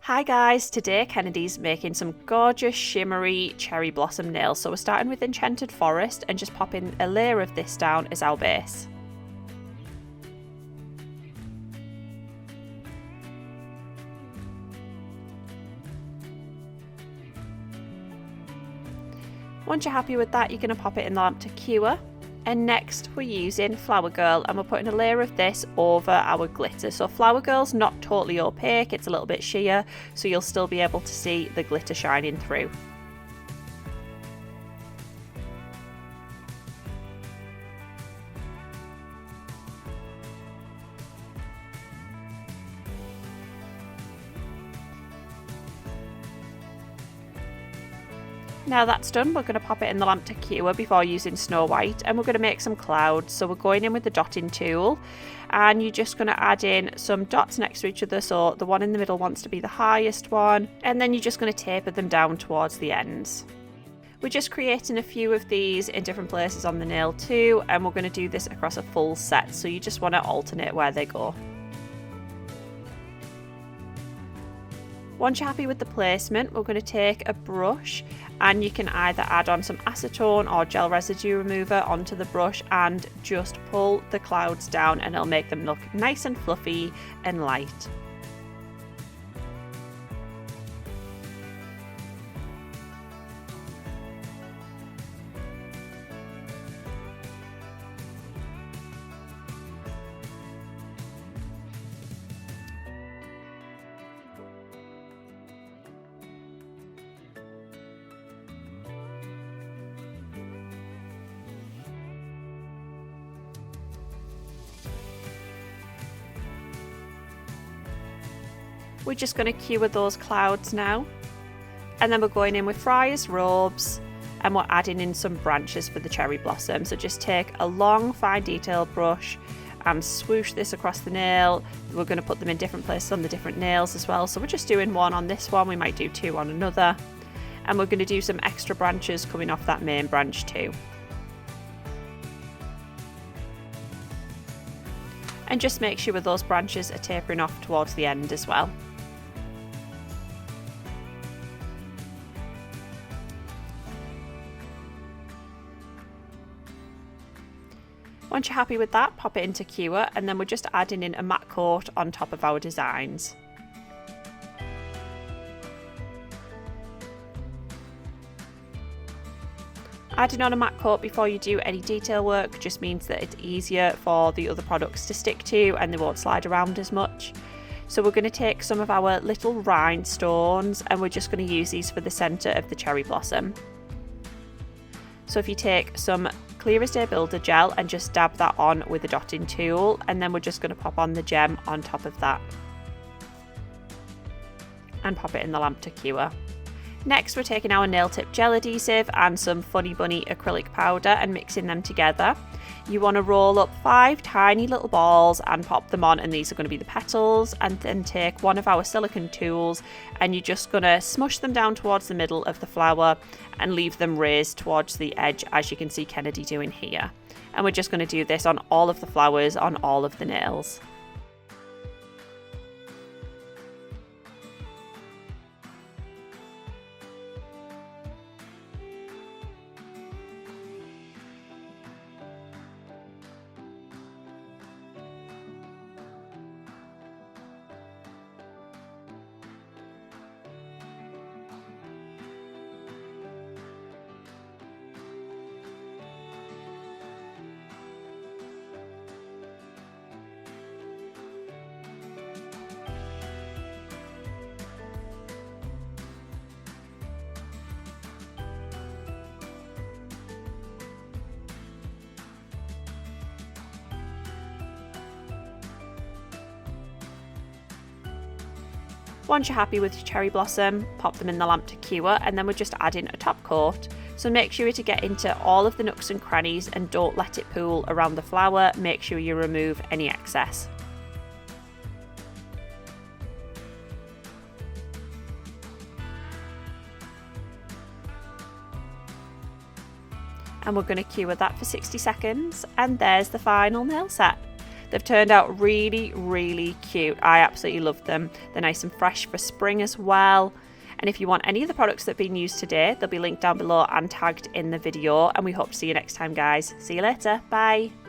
Hi guys, today Kenedi's making some gorgeous shimmery cherry blossom nails. So we're starting with Enchanted Forest and just popping a layer of this down as our base. Once you're happy with that, you're going to pop it in the lamp to cure. And next we're using Flower Girl and we're putting a layer of this over our glitter. So Flower Girl's not totally opaque, it's a little bit sheer, so you'll still be able to see the glitter shining through. Now that's done, we're going to pop it in the lamp to cure before using Snow White, and we're going to make some clouds. So we're going in with the dotting tool and you're just going to add in some dots next to each other. So the one in the middle wants to be the highest one, and then you're just going to taper them down towards the ends. We're just creating a few of these in different places on the nail too, and we're going to do this across a full set, so you just want to alternate where they go. Once you're happy with the placement, we're going to take a brush and you can either add on some acetone or gel residue remover onto the brush and just pull the clouds down, and it'll make them look nice and fluffy and light. We're just going to cure those clouds now, and then we're going in with Friar's robes and we're adding in some branches for the cherry blossom. So just take a long fine detail brush and swoosh this across the nail. We're going to put them in different places on the different nails as well, so we're just doing one on this one, we might do two on another, and we're going to do some extra branches coming off that main branch too. And just make sure those branches are tapering off towards the end as well. Once you're happy with that, pop it into cure, and then we're just adding in a matte coat on top of our designs. Adding on a matte coat before you do any detail work just means that it's easier for the other products to stick to and they won't slide around as much. So we're going to take some of our little rhinestones and we're just going to use these for the centre of the cherry blossom. So if you take some Clear as Day Builder gel and just dab that on with a dotting tool, and then we're just going to pop on the gem on top of that and pop it in the lamp to cure. Next we're taking our nail tip gel adhesive and some Funny Bunny acrylic powder and mixing them together. You want to roll up 5 tiny little balls and pop them on, and these are going to be the petals, and then take one of our silicone tools and you're just going to smush them down towards the middle of the flower and leave them raised towards the edge, as you can see Kenedi doing here. And we're just going to do this on all of the flowers on all of the nails. Once you're happy with your cherry blossom, pop them in the lamp to cure, and then we're just adding a top coat. So make sure to get into all of the nooks and crannies and don't let it pool around the flower. Make sure you remove any excess. And we're going to cure that for 60 seconds, and there's the final nail set. They've turned out really, really cute. I absolutely love them. They're nice and fresh for spring as well. And if you want any of the products that have been used today, they'll be linked down below and tagged in the video. And we hope to see you next time, guys. See you later. Bye.